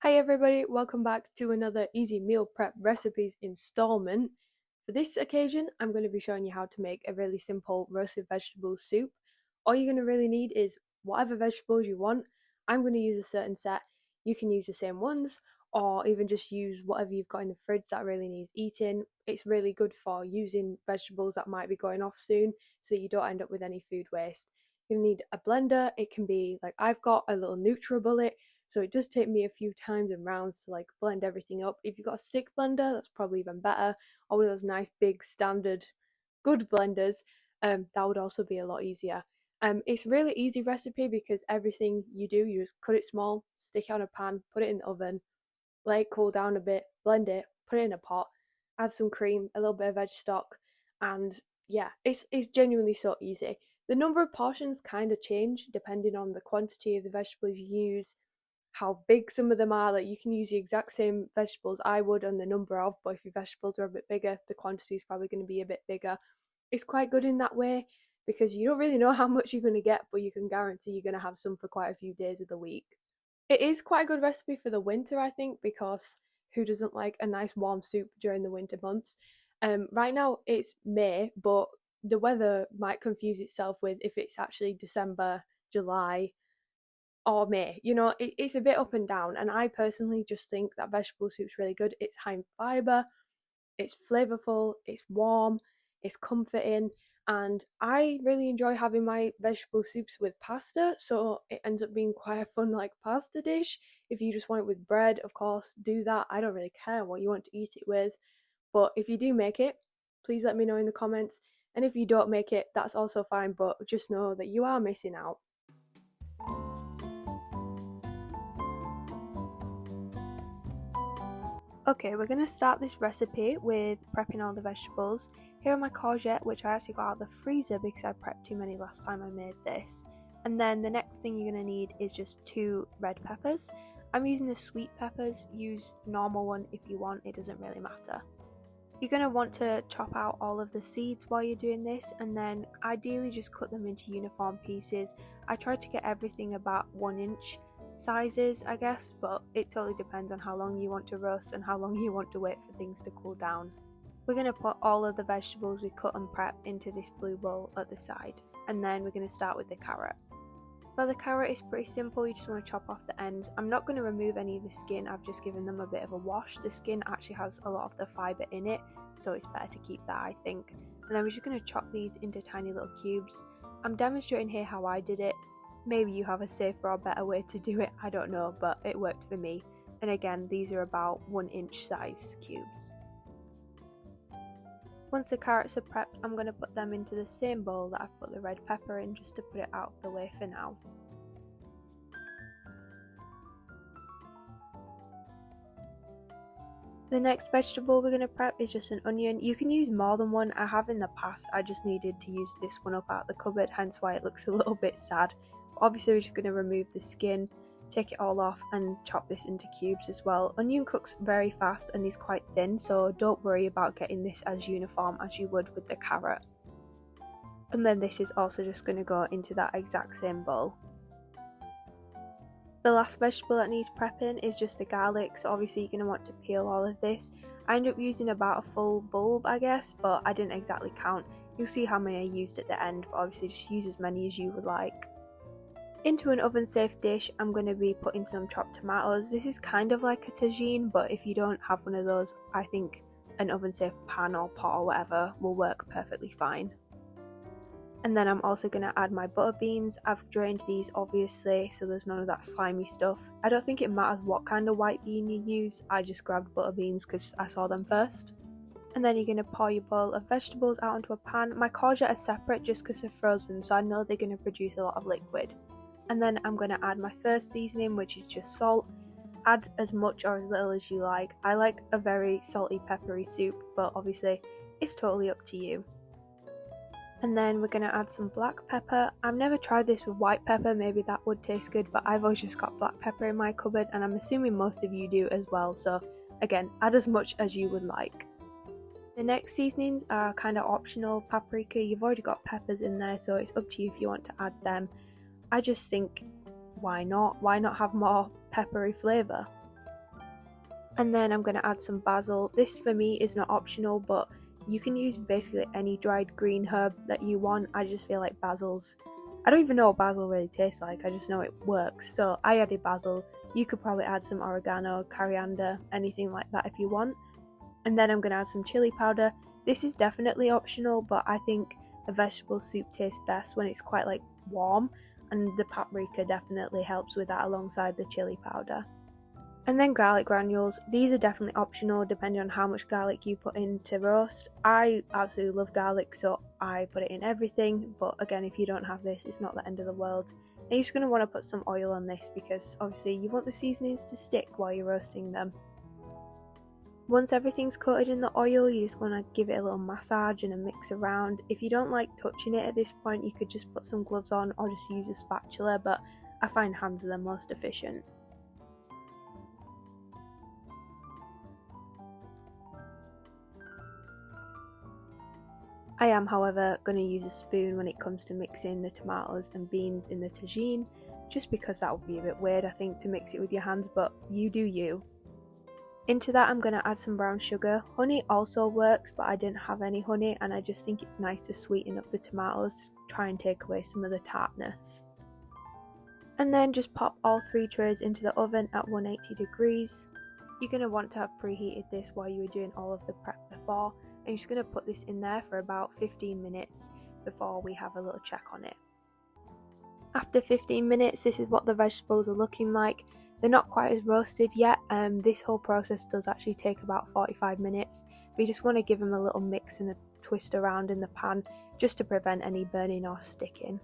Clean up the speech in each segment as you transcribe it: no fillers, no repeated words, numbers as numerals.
Hi everybody, welcome back to another easy meal prep recipes installment. For this occasion, I'm going to be showing you how to make a really simple roasted vegetable soup. All you're going to really need is whatever vegetables you want. I'm going to use a certain set. You can use the same ones or even just use whatever you've got in the fridge that really needs eating. It's really good for using vegetables that might be going off soon so that you don't end up with any food waste. You're going to need a blender. It can be like I've got a little NutriBullet, so it does take me a few times and rounds to like blend everything up. If you've got a stick blender, that's probably even better. Or one of those nice big standard good blenders, that would also be a lot easier. It's a really easy recipe because everything you do, you just cut it small, stick it on a pan, put it in the oven, let it cool down a bit, blend it, put it in a pot, add some cream, a little bit of veg stock, and yeah, it's genuinely so easy. The number of portions kind of change depending on the quantity of the vegetables you use, how big some of them are. Like you can use the exact same vegetables I would and the number of, but if your vegetables are a bit bigger, the quantity is probably going to be a bit bigger. It's quite good in that way because you don't really know how much you're going to get, but you can guarantee you're going to have some for quite a few days of the week. It is quite a good recipe for the winter, I think, because who doesn't like a nice warm soup during the winter months? Right now it's May, but the weather might confuse itself with if it's actually December, July, or May. It's a bit up and down, and I personally just think that vegetable soup's really good. It's high in fibre, it's flavourful, it's warm, it's comforting, and I really enjoy having my vegetable soups with pasta, so it ends up being quite a fun like pasta dish. If you just want it with bread, of course, do that. I don't really care what you want to eat it with, but if you do make it, please let me know in the comments. And if you don't make it, that's also fine, but just know that you are missing out. Okay, we're going to start this recipe with prepping all the vegetables. Here are my courgette, which I actually got out of the freezer because I prepped too many last time I made this. And then the next thing you're going to need is just 2 red peppers. I'm using the sweet peppers, use normal one if you want, it doesn't really matter. You're going to want to chop out all of the seeds while you're doing this, and then ideally just cut them into uniform pieces. I tried to get everything about 1 inch sizes, I guess, but it totally depends on how long you want to roast and how long you want to wait for things to cool down. We're going to put all of the vegetables we cut and prep into this blue bowl at the side, and then we're going to start with the carrot. For the carrot, it's pretty simple. You just want to chop off the ends. I'm not going to remove any of the skin, I've just given them a bit of a wash. The skin actually has a lot of the fibre in it, so it's better to keep that, I think. And then we're just going to chop these into tiny little cubes. I'm demonstrating here how I did it. Maybe you have a safer or better way to do it, I don't know, but it worked for me. And again, these are about 1 inch size cubes. Once the carrots are prepped, I'm going to put them into the same bowl that I've put the red pepper in, just to put it out of the way for now. The next vegetable we're going to prep is just an onion. You can use more than one, I have in the past, I just needed to use this one up out of the cupboard, hence why it looks a little bit sad. Obviously we're just going to remove the skin, take it all off and chop this into cubes as well. Onion cooks very fast and is quite thin, so don't worry about getting this as uniform as you would with the carrot. And then this is also just going to go into that exact same bowl. The last vegetable that needs prepping is just the garlic, so obviously you're going to want to peel all of this. I ended up using about a full bulb, I guess, but I didn't exactly count. You'll see how many I used at the end, but obviously just use as many as you would like. Into an oven safe dish, I'm going to be putting some chopped tomatoes. This is kind of like a tagine, but if you don't have one of those, I think an oven safe pan or pot or whatever will work perfectly fine. And then I'm also going to add my butter beans. I've drained these obviously, so there's none of that slimy stuff. I don't think it matters what kind of white bean you use, I just grabbed butter beans because I saw them first. And then you're going to pour your bowl of vegetables out onto a pan. My courgette are separate just because they're frozen, so I know they're going to produce a lot of liquid. And then I'm going to add my first seasoning, which is just salt. Add as much or as little as you like. I like a very salty, peppery soup, but obviously it's totally up to you. And then we're going to add some black pepper. I've never tried this with white pepper, maybe that would taste good, but I've always just got black pepper in my cupboard, and I'm assuming most of you do as well, so again, add as much as you would like. The next seasonings are kind of optional. Paprika, you've already got peppers in there, so it's up to you if you want to add them. I just think, why not? Why not have more peppery flavour? And then I'm going to add some basil. This for me is not optional, but you can use basically any dried green herb that you want. I just feel like I don't even know what basil really tastes like, I just know it works. So I added basil. You could probably add some oregano, coriander, anything like that if you want. And then I'm going to add some chili powder. This is definitely optional, but I think a vegetable soup tastes best when it's quite like warm, and the paprika definitely helps with that alongside the chili powder. And then garlic granules. These are definitely optional depending on how much garlic you put in to roast. I absolutely love garlic, so I put it in everything, but again, if you don't have this, it's not the end of the world. And you're just going to want to put some oil on this because obviously you want the seasonings to stick while you're roasting them. Once everything's coated in the oil, you just want to give it a little massage and a mix around. If you don't like touching it at this point, you could just put some gloves on or just use a spatula, but I find hands are the most efficient. I am, however, going to use a spoon when it comes to mixing the tomatoes and beans in the tagine, just because that would be a bit weird, I think, to mix it with your hands, but you do you. Into that I'm going to add some brown sugar. Honey also works, but I didn't have any honey, and I just think it's nice to sweeten up the tomatoes to try and take away some of the tartness. And then just pop all 3 trays into the oven at 180 degrees. You're going to want to have preheated this while you were doing all of the prep before, and you're just going to put this in there for about 15 minutes before we have a little check on it. After 15 minutes, this is what the vegetables are looking like. They're not quite as roasted yet. This whole process does actually take about 45 minutes. We just want to give them a little mix and a twist around in the pan just to prevent any burning or sticking.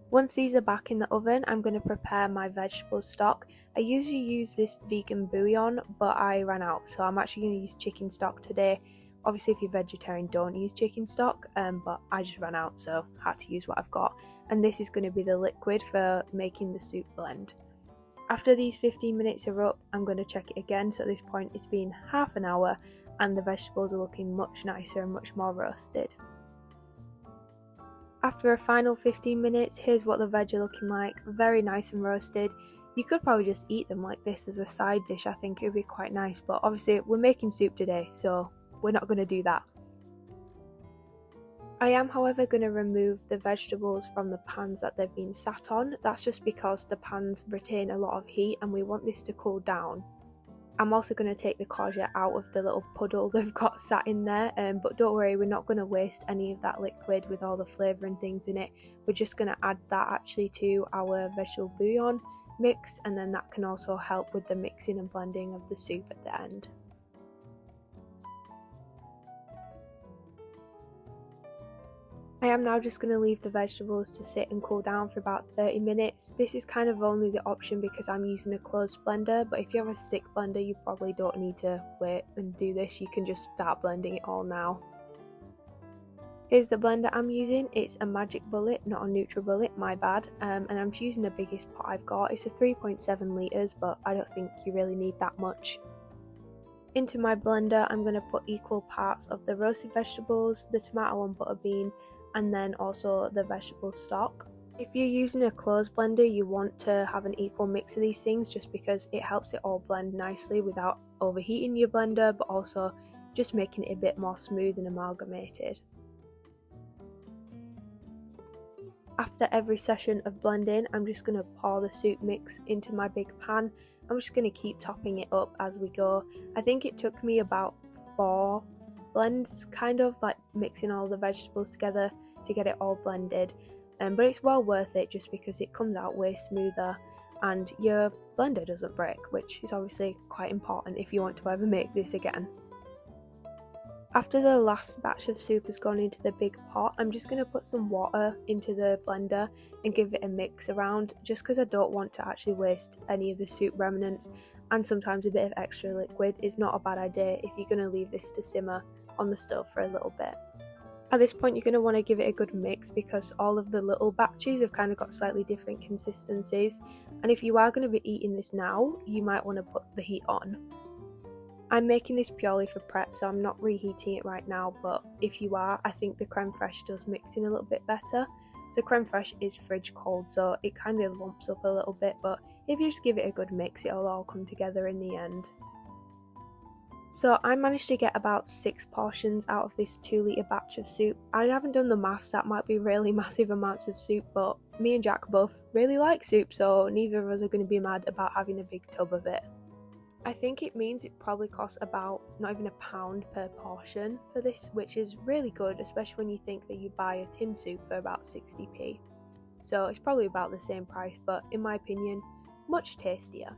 Once these are back in the oven, I'm going to prepare my vegetable stock. I usually use this vegan bouillon, but I ran out, so I'm actually going to use chicken stock today. Obviously, if you're vegetarian, don't use chicken stock, but I just ran out, so I had to use what I've got. And this is going to be the liquid for making the soup blend. After these 15 minutes are up, I'm going to check it again, so at this point it's been half an hour, and the vegetables are looking much nicer and much more roasted. After a final 15 minutes, here's what the veg are looking like, very nice and roasted. You could probably just eat them like this as a side dish, I think it would be quite nice, but obviously we're making soup today, so we're not going to do that. I am, however, going to remove the vegetables from the pans that they've been sat on. That's just because the pans retain a lot of heat and we want this to cool down. I'm also going to take the courgette out of the little puddle they've got sat in there, but don't worry, we're not going to waste any of that liquid with all the flavour and things in it. We're just going to add that actually to our vegetable bouillon mix, and then that can also help with the mixing and blending of the soup at the end. I am now just going to leave the vegetables to sit and cool down for about 30 minutes. This is kind of only the option because I'm using a closed blender, but if you have a stick blender you probably don't need to wait and do this, you can just start blending it all now. Here's the blender I'm using. It's a Magic Bullet, not a NutriBullet, my bad, and I'm choosing the biggest pot I've got. It's a 3.7 litres, but I don't think you really need that much. Into my blender I'm going to put equal parts of the roasted vegetables, the tomato and butter bean, and then also the vegetable stock. If you're using a closed blender, you want to have an equal mix of these things just because it helps it all blend nicely without overheating your blender, but also just making it a bit more smooth and amalgamated. After every session of blending, I'm just going to pour the soup mix into my big pan. I'm just going to keep topping it up as we go. I think it took me about 4 blends, kind of like mixing all the vegetables together to get it all blended, but it's well worth it just because it comes out way smoother and your blender doesn't break, which is obviously quite important if you want to ever make this again. After the last batch of soup has gone into the big pot, I'm just going to put some water into the blender and give it a mix around, just because I don't want to actually waste any of the soup remnants, and sometimes a bit of extra liquid is not a bad idea if you're going to leave this to simmer on the stove for a little bit. At this point you're going to want to give it a good mix because all of the little batches have kind of got slightly different consistencies, and if you are going to be eating this now, you might want to put the heat on. I'm making this purely for prep, so I'm not reheating it right now, but if you are, I think the crème fraiche does mix in a little bit better. So crème fraiche is fridge cold, so it kind of lumps up a little bit, but If you just give it a good mix, it'll all come together in the end. So I managed to get about 6 portions out of this 2 litre batch of soup. I haven't done the maths, that might be really massive amounts of soup, but me and Jack both really like soup, so neither of us are going to be mad about having a big tub of it. I think it means it probably costs about not even £1 per portion for this, which is really good, especially when you think that you buy a tin soup for about 60p. So it's probably about the same price, but in my opinion, much tastier.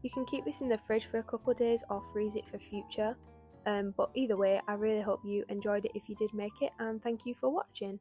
You can keep this in the fridge for a couple of days or freeze it for future, but either way, I really hope you enjoyed it if you did make it, and thank you for watching.